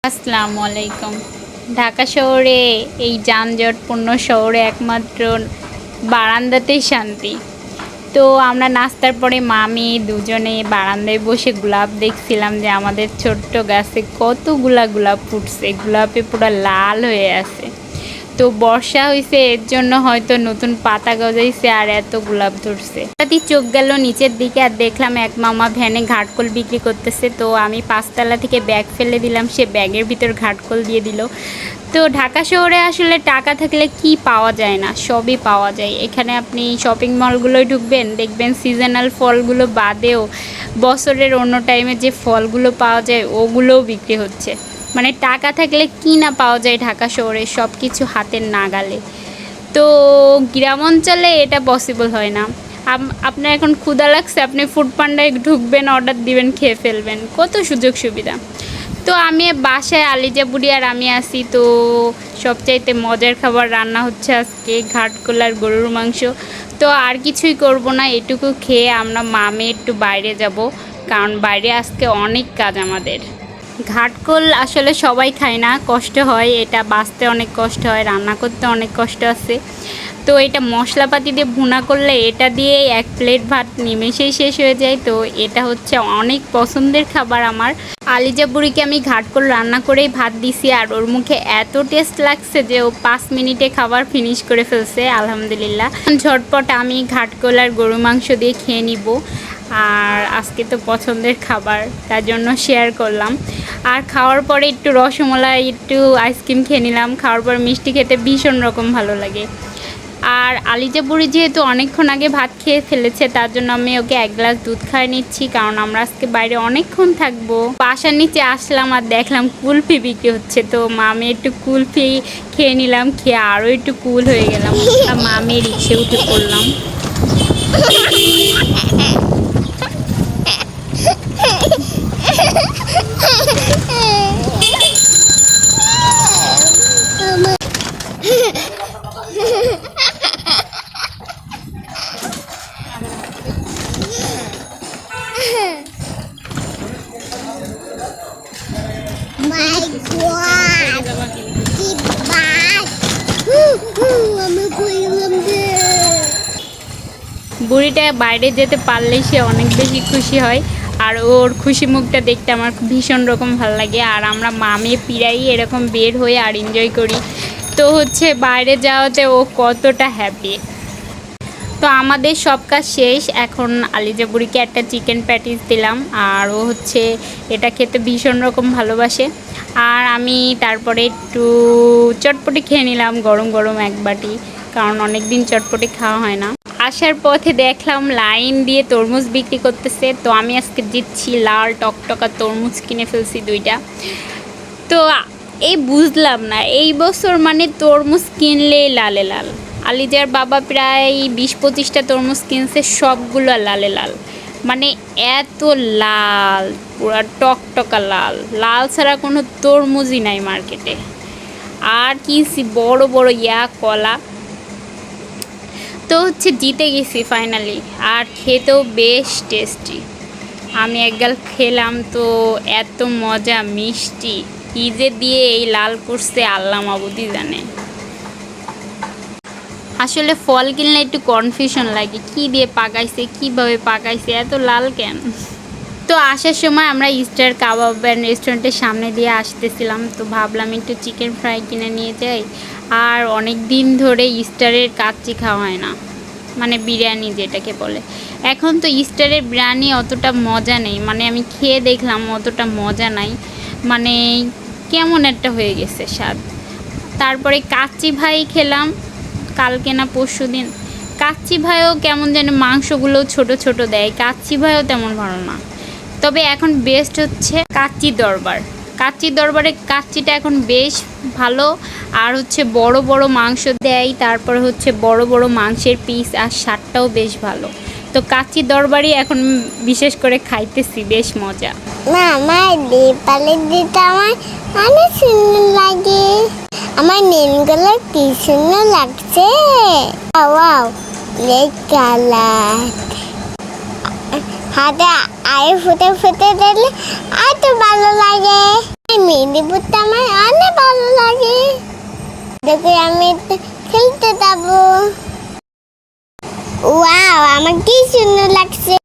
আসসালামু আলাইকুম। ঢাকা শহরে এই যানজটপূর্ণ শহরে একমাত্র বারান্দাতেই শান্তি। তো আমরা নাস্তার পরে মামি দুজনে বারান্দায় বসে গোলাপ দেখছিলাম যে আমাদের ছোট্ট গাছে কতগুলা গোলাপ ফুটছে, গোলাপে পুরো লাল হয়ে আছে। তো বর্ষা হয়েছে, এর জন্য হয়তো নতুন পাতা গজাইছে আর এত গোলাপ ধরছে। হঠাৎই চোখ গেল নিচের দিকে আর দেখলাম এক মামা ভ্যানে ঘাটকোল বিক্রি করতেছে। তো আমি 5তলা থেকে ব্যাগ ফেলে দিলাম, সে ব্যাগের ভিতর ঘাটকোল দিয়ে দিল। তো ঢাকা শহরে আসলে টাকা থাকলে কি পাওয়া যায় না, সবই পাওয়া যায়। এখানে আপনি শপিং মলগুলোয় ঢুকবেন, দেখবেন সিজনাল ফলগুলো বাদেও বছরের অন্য টাইমে যে ফলগুলো পাওয়া যায় ওগুলোও বিক্রি হচ্ছে। মানে টাকা থাকলে কি না পাওয়া যায় ঢাকা শহরে, সব কিছু হাতের নাগালে। তো গ্রাম অঞ্চলে এটা পসিবল হয় না। আপনার এখন ক্ষুধা লাগছে, আপনি ফুড পান্ডায় ঢুকবেন, অর্ডার দিবেন, খেয়ে ফেলবেন, কত সুযোগ সুবিধা। তো আমি বাসায় আলিজা বুড়ি আর আমি আসি। তো সবচাইতে মজার খাবার রান্না হচ্ছে আজকে ঘাটকোল আর গরুর মাংস। তো আর কিছুই করব না, এটুকু খেয়ে আমরা মামে একটু বাইরে যাব, কারণ বাইরে আজকে অনেক কাজ আমাদের। ঘাটকোল আসলে সবাই খায় না, কষ্ট হয়, এটা বাছতে অনেক কষ্ট হয়, রান্না করতে অনেক কষ্ট আছে। তো এটা মশলাপাতি দিয়ে ভুনা করলে এটা দিয়ে 1 প্লেট ভাত নিমেষেই শেষ হয়ে যায়। তো এটা হচ্ছে অনেক পছন্দের খাবার আমার। আলিজা বুড়িকে আমি ঘাটকোল রান্না করেই ভাত দিছি আর ওর মুখে এত টেস্ট লাগছে যে ও 5 মিনিটে খাবার ফিনিশ করে ফেলছে, আলহামদুলিল্লাহ। ঝটপট আমি ঘাটকোল আর গরু মাংস দিয়ে খেয়ে নিব। আর আজকে তো পছন্দের খাবার, তার জন্য শেয়ার করলাম। আর খাওয়ার পরে একটু রসমালাই, একটু আইসক্রিম খেয়ে নিলাম। খাওয়ার পর মিষ্টি খেতে ভীষণ রকম ভালো লাগে। আর আলিজা বুড়ি যেহেতু অনেকক্ষণ আগে ভাত খেয়ে ফেলেছে, তার জন্য আমি ওকে 1 গ্লাস দুধ খাইয়ে নিচ্ছি, কারণ আমরা আজকে বাইরে অনেকক্ষণ থাকবো। বাসার নিচে আসলাম আর দেখলাম কুলফি বিক্রি হচ্ছে। তো মামি একটু কুলফি খেয়ে নিলাম, খেয়ে আরও একটু কুল হয়ে গেলাম। মামি রিক্সে উঠে পড়লাম। বুড়িটা বাইরে যেতে পারলেই সে অনেক বেশি খুশি হয়, আর ওর খুশি মুখটা দেখতে আমার ভীষণ রকম ভালো লাগে। আর আমরা মামে পিরাই এরকম বের হয়ে আর এনজয় করি। তো হচ্ছে বাইরে যাওয়াতে ও কতটা হ্যাপি। তো আমাদের সব কাজ শেষ, এখন আলিজা বুড়িকে একটা চিকেন প্যাটিস দিলাম, আর ও হচ্ছে এটা খেতে ভীষণ রকম ভালোবাসে। আর আমি তারপরে একটু চটপটি খেয়ে নিলাম, গরম গরম 1 বাটি, কারণ অনেক দিন চটপটি খাওয়া হয় না। আসার পথে দেখলাম লাইন দিয়ে তরমুজ বিক্রি করতেছে। তো আমি আজকে জিতছি, লাল টকটকা তরমুজ কিনে ফেলছি 2টা। তো এই বুঝলাম না, এই বছর মানে তরমুজ কিনলেই লালে লাল। আলিজার বাবা প্রায় 20-25টা তরমুজ কিনছে, সবগুলো লালে লাল। মানে এত লাল, পুরা টকটকা লাল, লাল ছাড়া কোনো তরমুজই নাই মার্কেটে। আর কিনছি বড় বড় কলা। তো হচ্ছে জিতে গেছি ফাইনালি, আর খেতেও বেশ টেস্টি। আমি 1 গাল খেলাম, তো এত মজা, মিষ্টি, কি যে দিয়ে এই লাল করছে আল্লাহ মাবুদি জানে। আসলে ফল কিনলে একটু কনফিউশন লাগে, কি দিয়ে পাকাইছে, কিভাবে পাকাইছে, এত লাল কেন। তো আসার সময় আমরা স্টার কাবাব অ্যান্ড রেস্টুরেন্টের সামনে দিয়ে আসতেছিলাম, তো ভাবলাম একটু চিকেন ফ্রাই কিনে নিয়ে যাই। আর অনেক দিন ধরে স্টারের কাচ্চি খাওয়া হয় না, মানে বিরিয়ানি যেটাকে বলে। এখন তো স্টারের বিরিয়ানি অতটা মজা নেই, মানে আমি খেয়ে দেখলাম অতটা মজা নাই, মানে কেমন একটা হয়ে গেছে স্বাদ। তারপরে কাচ্চি ভাই খেলাম কালকে না পরশু দিন। কাচ্চি ভাইও কেমন যেন মাংসগুলো ছোট ছোট দেয়, কাচ্চি ভাইও তেমন ভালো না। তবে এখন বেস্ট হচ্ছে কাচ্চি দরবার। কাচ্চি দরবারে কাচ্চিটা এখন বেশ ভালো, আর হচ্ছে বড় বড় মাংস দেয়, তারপর হচ্ছে বড় বড় মাংসের পিস, আর স্বাদটাও বেশ ভালো। তো কাচ্চি দরবারই এখন বিশেষ করে খাইতেছি, বেশ মজা। না, আমার দীপালি দিতে আমার অনেক সুন্দর লাগে। আমার নীলগুলো কি সুন্দর লাগছে, ওয়াও, রেড কালার। হাতে আয় ফুটে ফুটে দিলে আর তো ভালো লাগে। মেদিনীপুরটা আমার অনেক ভালো লাগে, দেখে আমি খেলতে যাবো। ওয়াও, আমার কি সুন্দর